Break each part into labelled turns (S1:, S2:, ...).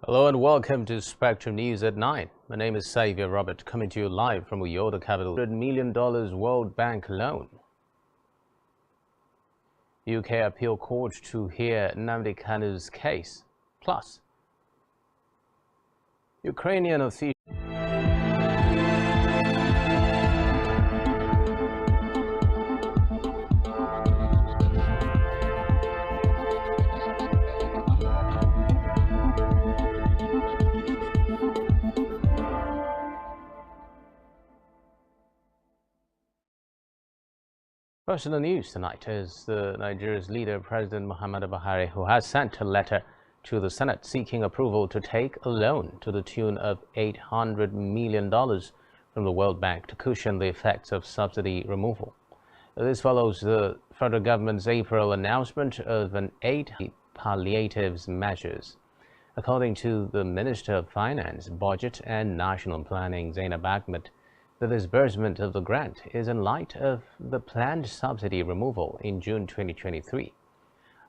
S1: Hello and welcome to Spectrum News at 9. My name is Xavier Robert, coming to you live from Uyo, the capital. $100 million World Bank loan. UK appeal court to hear Nnamdi Kanu's case. Plus, Ukrainian officials. First in the news tonight is Nigeria's leader, President Muhammadu Buhari, who has sent a letter to the Senate seeking approval to take a loan to the tune of $800 million from the World Bank to cushion the effects of subsidy removal. This follows the federal government's April announcement of an 8 palliative measures. According to the Minister of Finance, Budget and National Planning, Zainab Ahmed, the disbursement of the grant is in light of the planned subsidy removal in June 2023.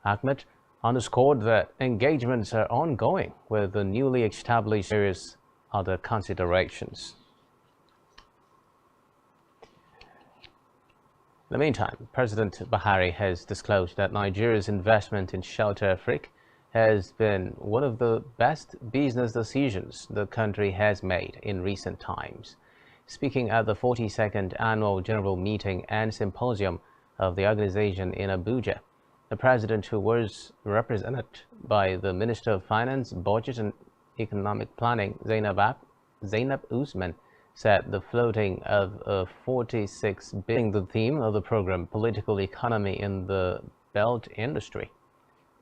S1: Ahmed underscored that engagements are ongoing with the newly established various other considerations. In the meantime, President Buhari has disclosed that Nigeria's investment in Shelter Africa has been one of the best business decisions the country has made in recent times. Speaking at the 42nd Annual General Meeting and Symposium of the organization in Abuja, the president, who was represented by the Minister of Finance, Budget and Economic Planning, Zainab Usman, said the floating of 46 billion, the theme of the program, political economy in the belt industry.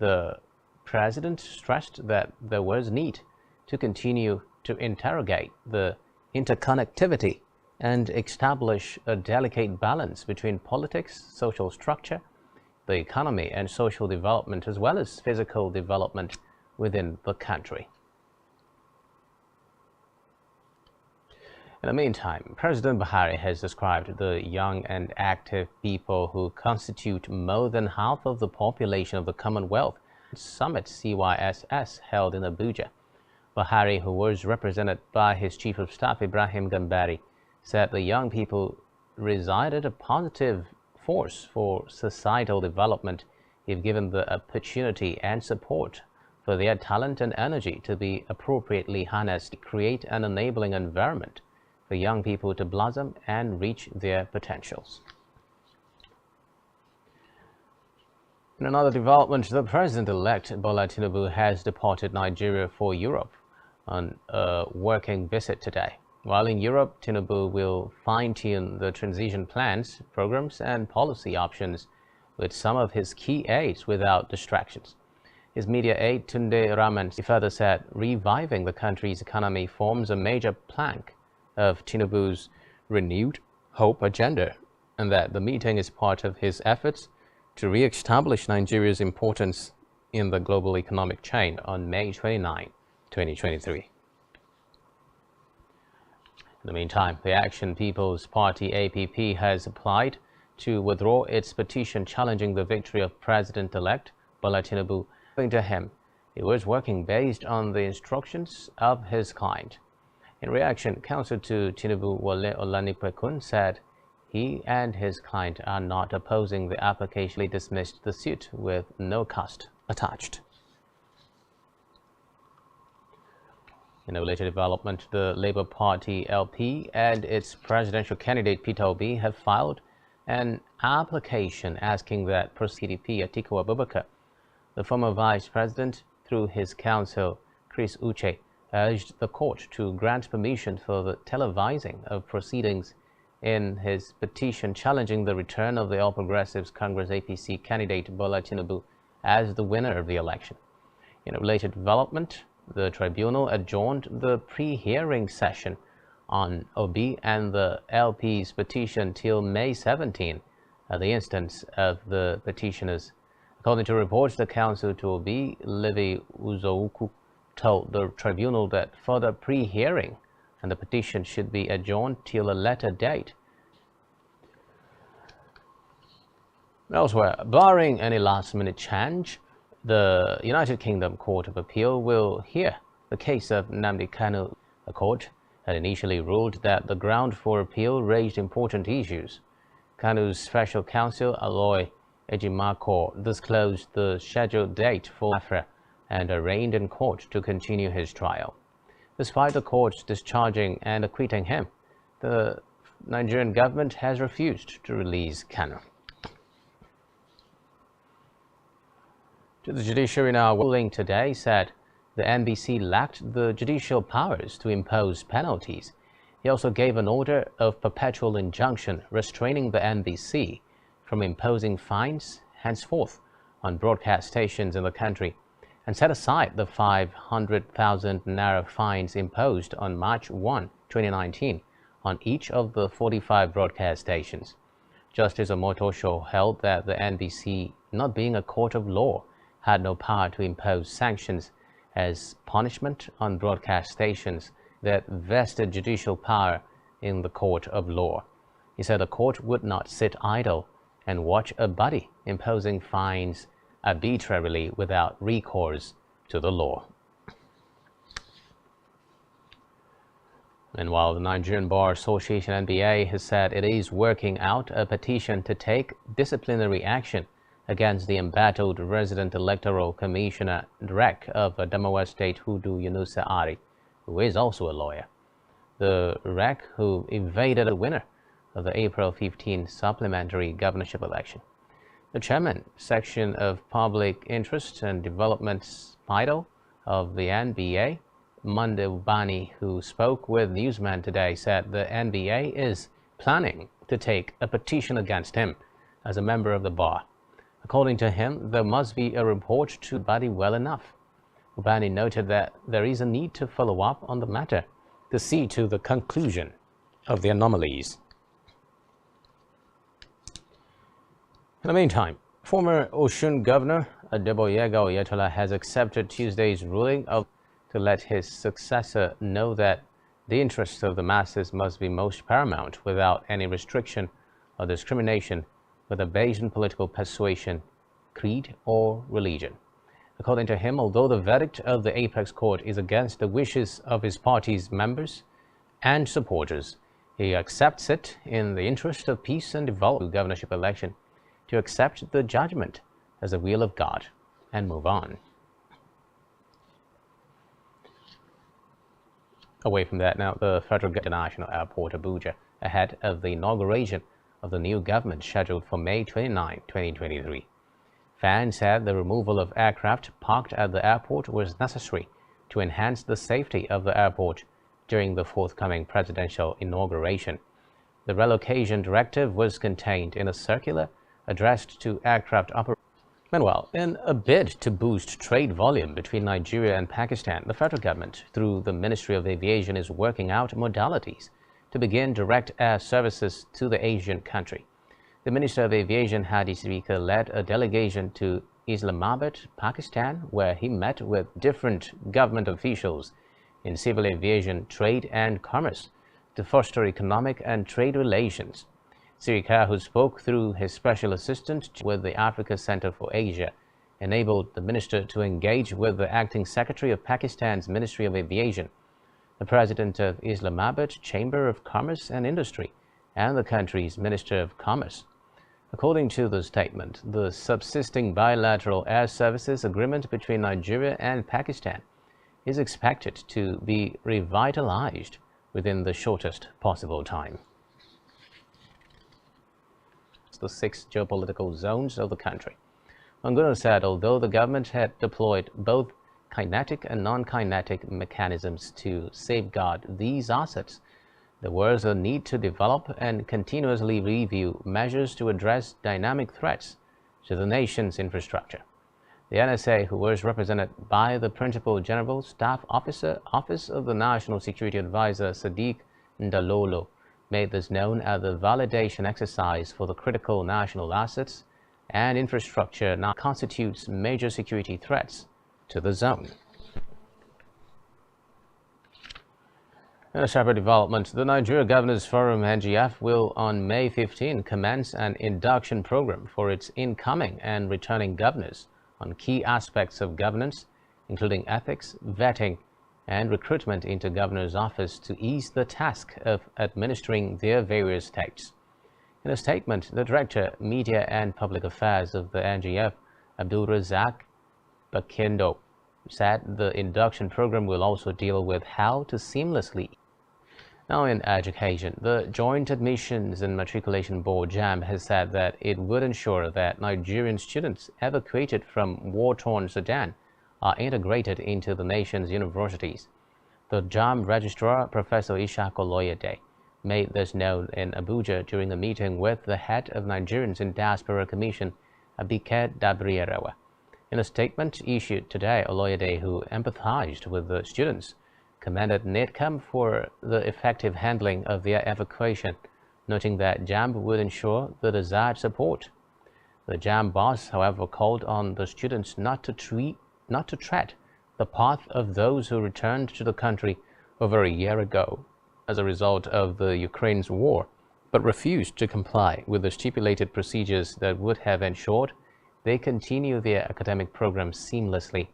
S1: The president stressed that there was need to continue to interrogate the interconnectivity and establish a delicate balance between politics, social structure, the economy and social development, as well as physical development within the country. In the meantime, President Buhari has described the young and active people who constitute more than half of the population of the Commonwealth Summit CYSS held in Abuja. Buhari, who was represented by his Chief of Staff Ibrahim Gambari, said the young people resided a positive force for societal development if given the opportunity and support for their talent and energy to be appropriately harnessed to create an enabling environment for young people to blossom and reach their potentials. In another development, the President-elect Bola Tinubu has departed Nigeria for Europe on a working visit today. While in Europe, Tinubu will fine-tune the transition plans, programs and policy options with some of his key aides without distractions. His media aide Tunde Raman further said reviving the country's economy forms a major plank of Tinubu's renewed hope agenda, and that the meeting is part of his efforts to re-establish Nigeria's importance in the global economic chain on May 29, 2023. In the meantime, the Action People's Party APP has applied to withdraw its petition challenging the victory of President-elect Bola Tinubu. According to him, he was working based on the instructions of his client. In reaction, counsel to Tinubu Wole Olanipekun said he and his client are not opposing the application. He dismissed the suit with no cost attached. In a related development, the Labour Party LP and its presidential candidate Peter Obi have filed an application asking that PDP Atiku Abubakar, the former vice president, through his counsel Chris Uche, urged the court to grant permission for the televising of proceedings in his petition challenging the return of the All Progressives Congress APC candidate Bola Tinubu as the winner of the election. In a related development, the tribunal adjourned the pre-hearing session on Obi and the LP's petition till May 17 at the instance of the petitioners. According to reports, the counsel to Obi, Livy Uzouku, told the tribunal that further pre-hearing and the petition should be adjourned till a later date. Elsewhere, barring any last-minute change, the United Kingdom Court of Appeal will hear the case of Nnamdi Kanu. The court had initially ruled that the ground for appeal raised important issues. Kanu's special counsel, Aloy Ejimako, disclosed the scheduled date for Afra and arraigned in court to continue his trial. Despite the courts discharging and acquitting him, the Nigerian government has refused to release Kanu. The judiciary now ruling today said the NBC lacked the judicial powers to impose penalties. He also gave an order of perpetual injunction restraining the NBC from imposing fines henceforth on broadcast stations in the country and set aside the 500,000 naira fines imposed on March 1, 2019 on each of the 45 broadcast stations. Justice Omotosho held that the NBC, not being a court of law, had no power to impose sanctions as punishment on broadcast stations that vested judicial power in the court of law. He said the court would not sit idle and watch a body imposing fines arbitrarily without recourse to the law. Meanwhile, the Nigerian Bar Association (NBA) has said it is working out a petition to take disciplinary action against the embattled resident electoral commissioner REC of Adamawa State, Hudu Yunusa Ari, who is also a lawyer. The REC, who evaded the winner of the April 15 supplementary governorship election. The chairman, section of Public Interest and Development FIDO of the NBA, Monday Ubani, who spoke with Newsman today, said the NBA is planning to take a petition against him as a member of the bar. According to him, there must be a report to the body well enough. Ubani noted that there is a need to follow up on the matter to see to the conclusion of the anomalies. In the meantime, former Osun Governor Adeboyega Oyetola has accepted Tuesday's ruling to let his successor know that the interests of the masses must be most paramount without any restriction or discrimination, whether based on political persuasion, creed, or religion. According to him, although the verdict of the Apex Court is against the wishes of his party's members and supporters, he accepts it in the interest of peace and development governorship election to accept the judgment as the will of God and move on. Away from that now, the Federal International Airport Abuja, ahead of the inauguration of the new government scheduled for May 29, 2023. Fans said the removal of aircraft parked at the airport was necessary to enhance the safety of the airport during the forthcoming presidential inauguration. The relocation directive was contained in a circular addressed to aircraft operators. Meanwhile, in a bid to boost trade volume between Nigeria and Pakistan, the federal government, through the Ministry of Aviation, is working out modalities to begin direct air services to the Asian country. The Minister of Aviation, Hadi Sirika, led a delegation to Islamabad, Pakistan, where he met with different government officials in civil aviation, trade and commerce to foster economic and trade relations. Sirika, who spoke through his special assistant with the Africa Center for Asia, enabled the minister to engage with the acting secretary of Pakistan's Ministry of Aviation the president of Islamabad Chamber of Commerce and Industry, and the country's Minister of Commerce. According to the statement, the subsisting bilateral air services agreement between Nigeria and Pakistan is expected to be revitalized within the shortest possible time. The 6 geopolitical zones of the country. Manguno said although the government had deployed both kinetic and non-kinetic mechanisms to safeguard these assets, there was a need to develop and continuously review measures to address dynamic threats to the nation's infrastructure. The NSA, who was represented by the Principal General Staff Officer, Office of the National Security Advisor Sadiq Ndalolo, made this known at the validation exercise for the critical national assets and infrastructure now constitutes major security threats to the zone. In a separate development, the Nigeria Governors Forum (NGF) will on May 15 commence an induction program for its incoming and returning governors on key aspects of governance, including ethics, vetting, and recruitment into governor's office to ease the task of administering their various states. In a statement, the Director, Media and Public Affairs of the NGF, Abdul Razak Bakendo, said the induction program will also deal with how to seamlessly. Now in education, the Joint Admissions and Matriculation Board (JAMB) has said that it would ensure that Nigerian students evacuated from war-torn Sudan are integrated into the nation's universities. The JAMB Registrar, Professor Ishaq Oloyede, made this known in Abuja during a meeting with the head of Nigerians in Diaspora Commission, Abike Dabrierawa. In a statement issued today, Oloyede, who empathized with the students, commended NIDCAM for the effective handling of their evacuation, noting that JAMB would ensure the desired support. The JAMB boss, however, called on the students not to tread the path of those who returned to the country over a year ago as a result of the Ukraine's war, but refused to comply with the stipulated procedures that would have ensured they continue their academic programs seamlessly.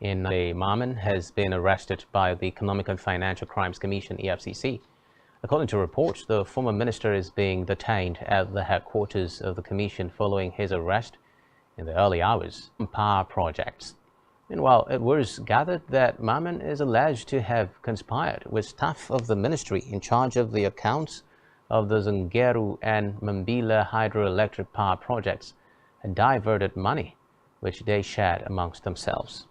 S1: Maman has been arrested by the Economic and Financial Crimes Commission (EFCC). According to reports, the former minister is being detained at the headquarters of the commission following his arrest in the early hours on power projects. Meanwhile, it was gathered that Maman is alleged to have conspired with staff of the ministry in charge of the accounts of the Zungeru and Mambila hydroelectric power projects and diverted money, which they shared amongst themselves.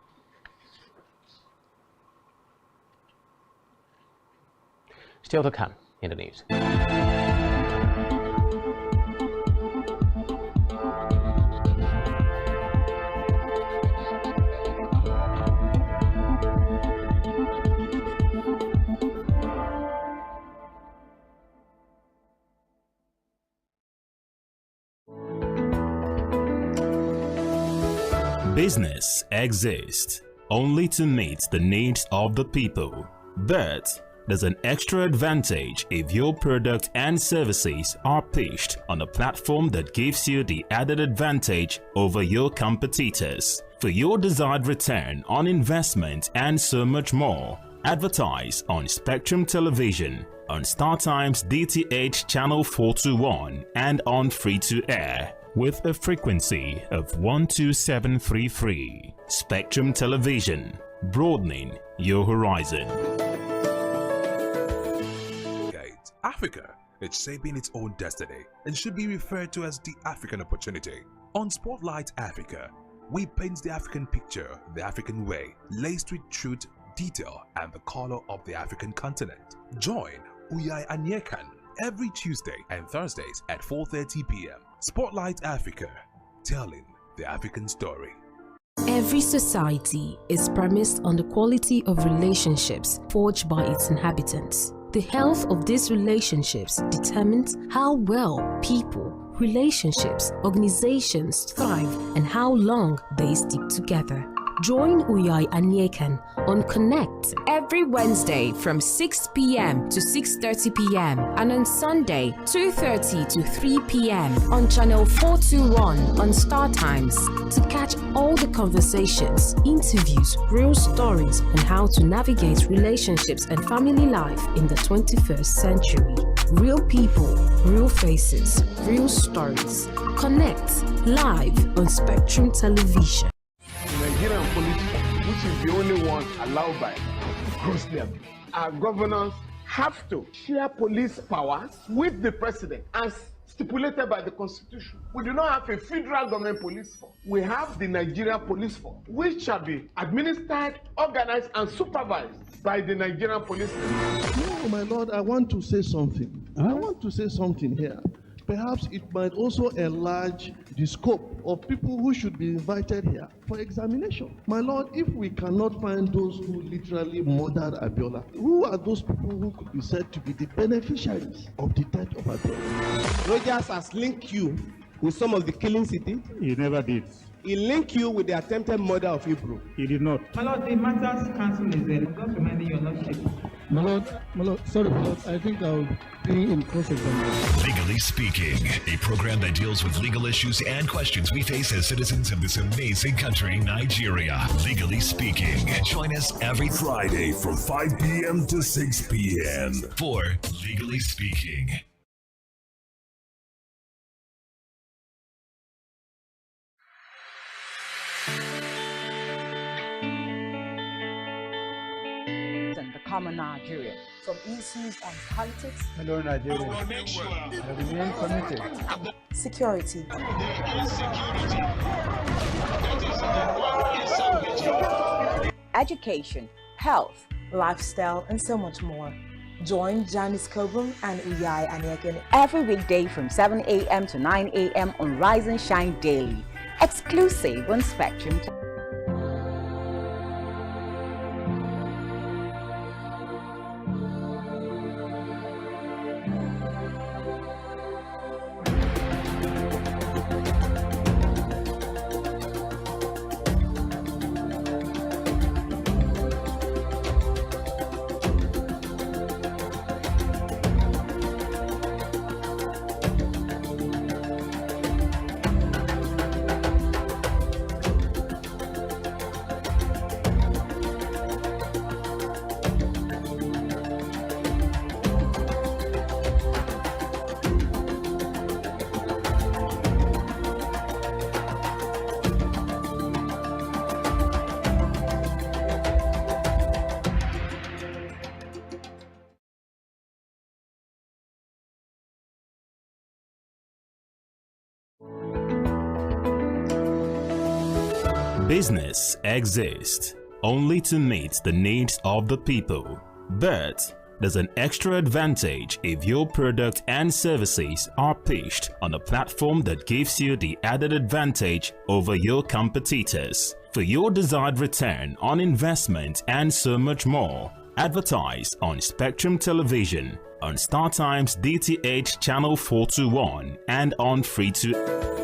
S1: Still to come in the news.
S2: Business exists only to meet the needs of the people, but there's an extra advantage if your product and services are pitched on a platform that gives you the added advantage over your competitors. For your desired return on investment and so much more, advertise on Spectrum Television, on StarTime's DTH Channel 421 and on free-to-air with a frequency of 12733. Spectrum Television, broadening your horizon.
S3: Africa is shaping its own destiny and should be referred to as the African opportunity. On Spotlight Africa, we paint the African picture the African way, laced with truth, detail, and the color of the African continent. Join Uyai Anyekan every Tuesday and Thursdays at 4:30 p.m. Spotlight Africa, telling the African story.
S4: Every society is premised on the quality of relationships forged by its inhabitants. The health of these relationships determines how well people, relationships, organizations thrive and how long they stick together. Join Uyai Anyeken on Connect every Wednesday from 6 p.m. to 6:30 p.m. and on Sunday 2:30 to 3 p.m. on channel 421 on Star Times to catch all the conversations, interviews, real stories, and how to navigate relationships and family life in the 21st century. Real people, real faces, real stories. Connect live on Spectrum Television.
S5: Nigerian police, which is the only one allowed by grossly abused. Our governors have to share police powers with the president as stipulated by the constitution. We do not have a federal government police force. We have the Nigerian police force, which shall be administered, organized, and supervised by the Nigerian police force.
S6: No, my lord, I want to say something. I want to say something here. Perhaps it might also enlarge the scope of people who should be invited here for examination. My lord, if we cannot find those who literally murdered Abiola, who are those people who could be said to be the beneficiaries of the death of Abiola?
S7: Rogers has linked you with some of the killings he did.
S8: He never did.
S7: He linked you with the attempted murder of Hebrew.
S8: He did not.
S9: My lord, the matters council is there. I'm just reminding your lordship.
S8: My lord, sorry, my lord, I think I'll be in cross-examination.
S10: Legally Speaking, a program that deals with legal issues and questions we face as citizens of this amazing country, Nigeria. Legally Speaking. Join us every
S11: Friday from 5 p.m. to 6 p.m.
S10: for Legally Speaking.
S12: The common Nigerian. From issues on politics,
S8: Hello, Nigeria. I remain committed.
S12: security, education, health, lifestyle, and so much more. Join Janice Kobum and Uyai Anyeken every weekday from 7 a.m. to 9 a.m. on Rise and Shine Daily, exclusive on Spectrum.
S2: Business exists only to meet the needs of the people, but there's an extra advantage if your product and services are pitched on a platform that gives you the added advantage over your competitors. For your desired return on investment and so much more, advertise on Spectrum Television, on Star Times DTH Channel 421 and on Free2.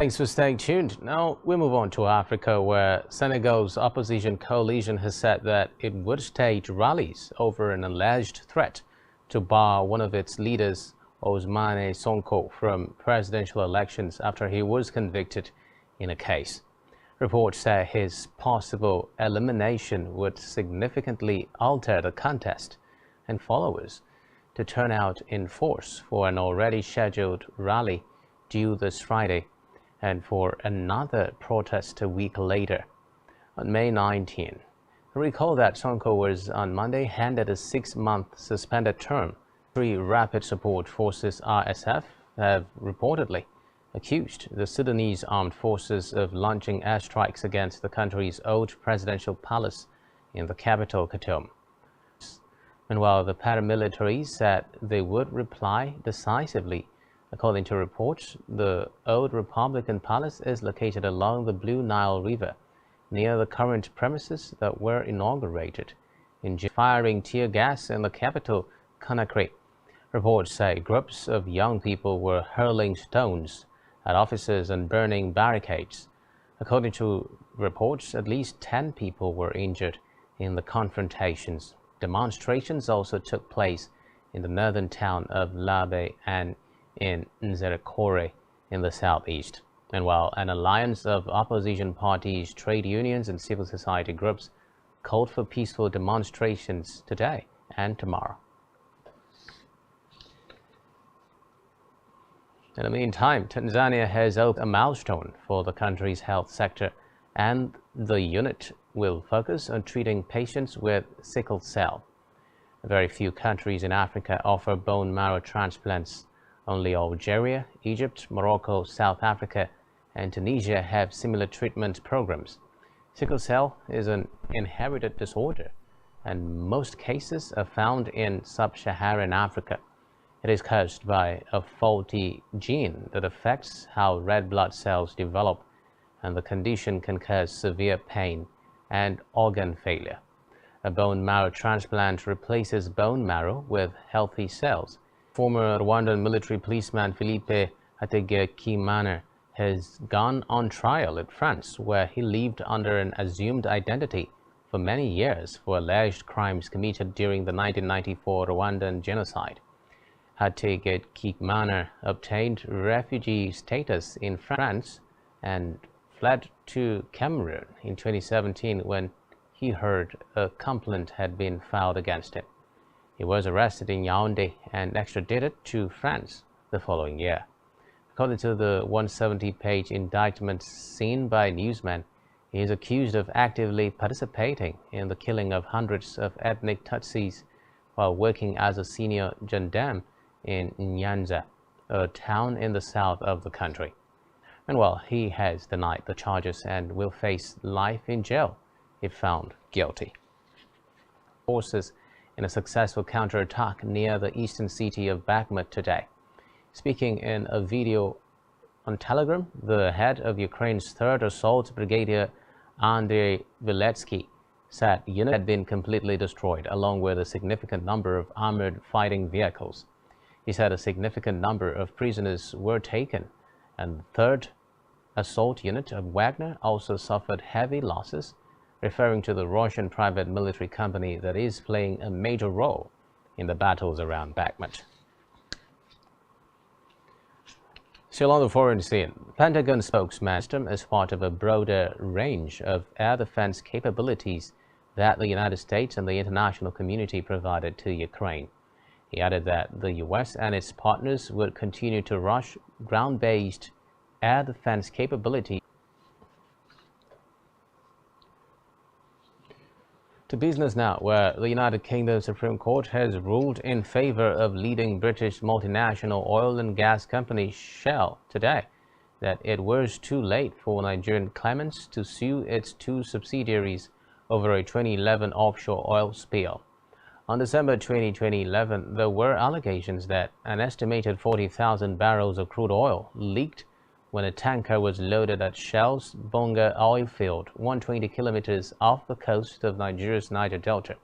S1: Thanks for staying tuned. Now we move on to Africa, where Senegal's opposition coalition has said that it would stage rallies over an alleged threat to bar one of its leaders, Ousmane Sonko, from presidential elections after he was convicted in a case. Reports say his possible elimination would significantly alter the contest and followers to turn out in force for an already scheduled rally due this Friday and for another protest a week later, on May 19. Recall that Sonko was on Monday handed a 6-month suspended term. Three Rapid Support Forces (RSF) have reportedly accused the Sudanese armed forces of launching airstrikes against the country's old presidential palace in the capital, Khartoum. Meanwhile, the paramilitaries said they would reply decisively. According to reports, the old Republican Palace is located along the Blue Nile River, near the current premises that were inaugurated. In firing tear gas in the capital, Conakry. Reports say groups of young people were hurling stones at officers and burning barricades. According to reports, at least 10 people were injured in the confrontations. Demonstrations also took place in the northern town of Labe and in Nzerekore in the southeast. And while an alliance of opposition parties, trade unions and civil society groups called for peaceful demonstrations today and tomorrow. In the meantime, Tanzania has opened a milestone for the country's health sector, and the unit will focus on treating patients with sickle cell. Very few countries in Africa offer bone marrow transplants. Only Algeria, Egypt, Morocco, South Africa, and Tunisia have similar treatment programs. Sickle cell is an inherited disorder, and most cases are found in sub-Saharan Africa. It is caused by a faulty gene that affects how red blood cells develop, and the condition can cause severe pain and organ failure. A bone marrow transplant replaces bone marrow with healthy cells. Former Rwandan military policeman Philippe Hategekimana has gone on trial in France, where he lived under an assumed identity for many years for alleged crimes committed during the 1994 Rwandan genocide. Hategekimana obtained refugee status in France and fled to Cameroon in 2017 when he heard a complaint had been filed against him. He was arrested in Yaoundé and extradited to France the following year. According to the 170-page indictment seen by newsmen, he is accused of actively participating in the killing of hundreds of ethnic Tutsis while working as a senior gendarme in Nyanza, a town in the south of the country. And while he has denied the charges and will face life in jail if found guilty. Forces in a successful counterattack near the eastern city of Bakhmut today. Speaking in a video on Telegram, the head of Ukraine's 3rd Assault Brigadier Andrei Viletsky said the unit had been completely destroyed, along with a significant number of armored fighting vehicles. He said a significant number of prisoners were taken, and the 3rd Assault Unit of Wagner also suffered heavy losses, referring to the Russian private military company that is playing a major role in the battles around Bakhmut. Still on the foreign scene, Pentagon spokesman as part of a broader range of air defense capabilities that the United States and the international community provided to Ukraine. He added that the U.S. and its partners would continue to rush ground-based air defense capability. To business now, where the United Kingdom Supreme Court has ruled in favor of leading British multinational oil and gas company Shell today that it was too late for Nigerian claimants to sue its 2 subsidiaries over a 2011 offshore oil spill. On December 2011, there were allegations that an estimated 40,000 barrels of crude oil leaked when a tanker was loaded at Shell's Bonga oil field, 120 kilometers off the coast of Nigeria's Niger Delta.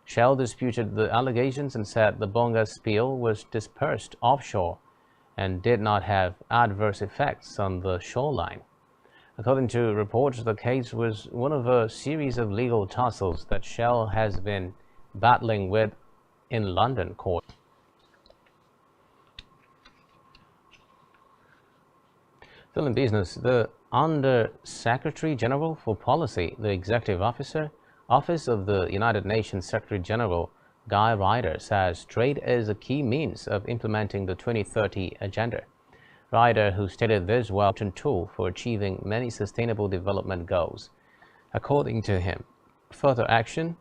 S1: Shell disputed the allegations and said the Bonga spill was dispersed offshore and did not have adverse effects on the shoreline. According to reports, the case was one of a series of legal tussles that Shell has been battling with in London court. Still in business, the Under Secretary General for Policy, the Executive Office of the United Nations Secretary General, Guy Ryder, says trade is a key means of implementing the 2030 Agenda. Ryder, who stated this was an important tool for achieving many sustainable development goals. According to him, further action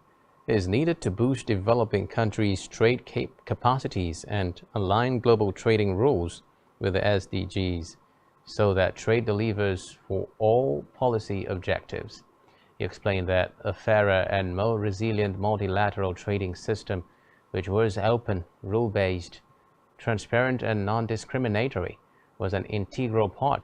S1: is needed to boost developing countries' trade capacities and align global trading rules with the SDGs so that trade delivers for all policy objectives. He explained that a fairer and more resilient multilateral trading system, which was open, rule-based, transparent and non-discriminatory, was an integral part.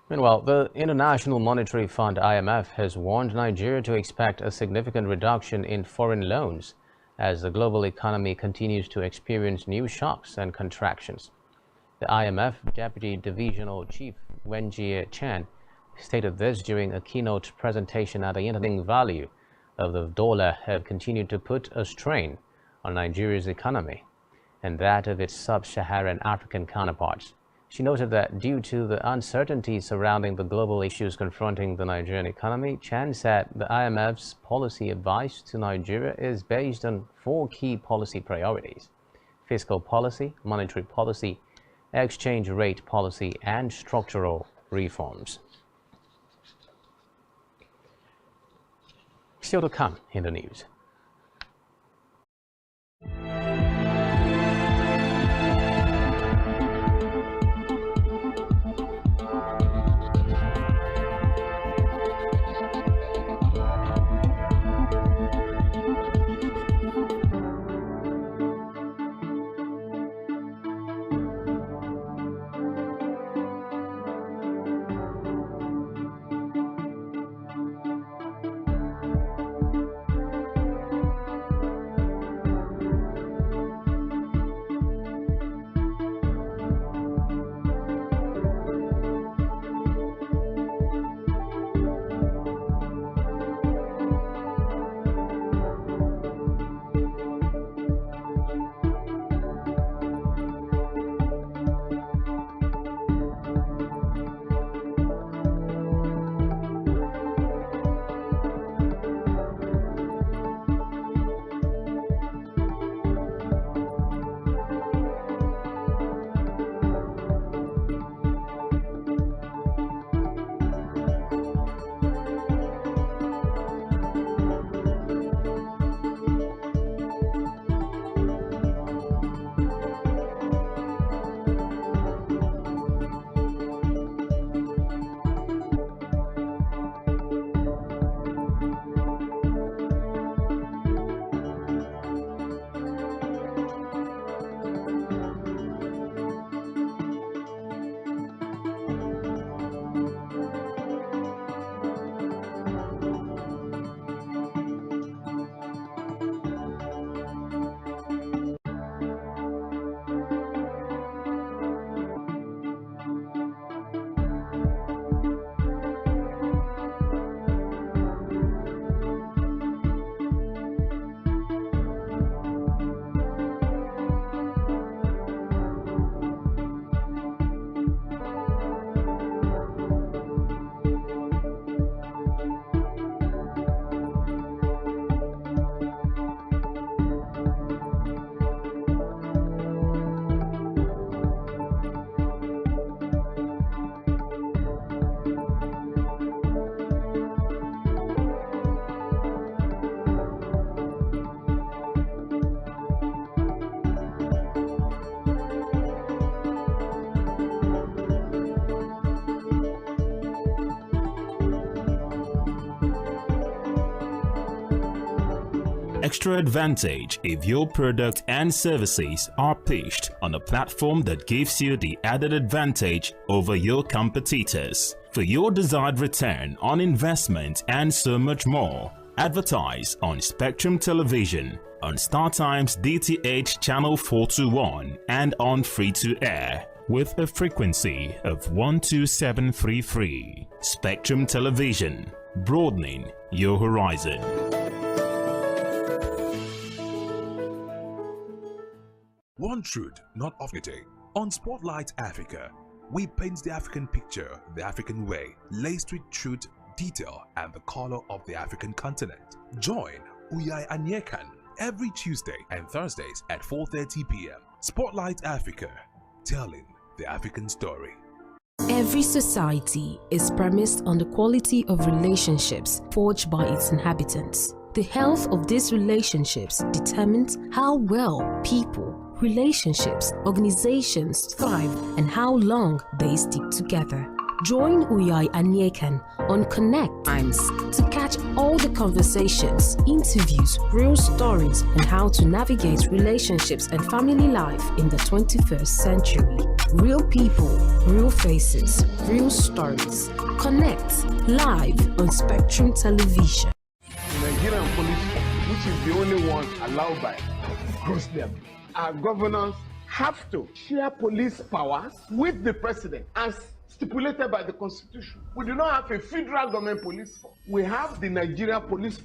S1: Meanwhile, the International Monetary Fund (IMF) has warned Nigeria to expect a significant reduction in foreign loans as the global economy continues to experience new shocks and contractions. The IMF Deputy Divisional Chief Wenjie Chan stated this during a keynote presentation at the international value of the dollar have continued to put a strain on Nigeria's economy and that of its sub-Saharan African counterparts. She noted that due to the uncertainty surrounding the global issues confronting the Nigerian economy, Chan said the IMF's policy advice to Nigeria is based on 4 key policy priorities: fiscal policy, monetary policy, exchange rate policy, and structural reforms. Still to come in the news.
S2: extra advantage if your product and services are pitched on a platform that gives you the added advantage over your competitors. For your desired return on investment and so much more, advertise on Spectrum Television, on StarTimes DTH Channel 421 and on free-to-air. with a frequency of 12733. Spectrum Television, broadening your horizon.
S3: One truth, not often. On Spotlight Africa, we paint the African picture the African way, laced with truth, detail, and the color of the African continent. Join Uyai Anyekan every Tuesday and Thursdays at 4:30 p.m. Spotlight Africa, telling the African story.
S4: Every society is premised on the quality of relationships forged by its inhabitants. The health of these relationships determines how well people, relationships, organizations thrive and how long they stick together. Join Uyai Anyekan on Connect Times to catch all the conversations, interviews, real stories, and how to navigate relationships and family life in the 21st century. Real people, real faces, real stories. Connect live on Spectrum Television.
S5: The Nigerian police, which is the only one allowed by gross level. Our governors have to share police powers with the president as stipulated by the Constitution. We do not have a federal government police force. We have the Nigeria Police Force.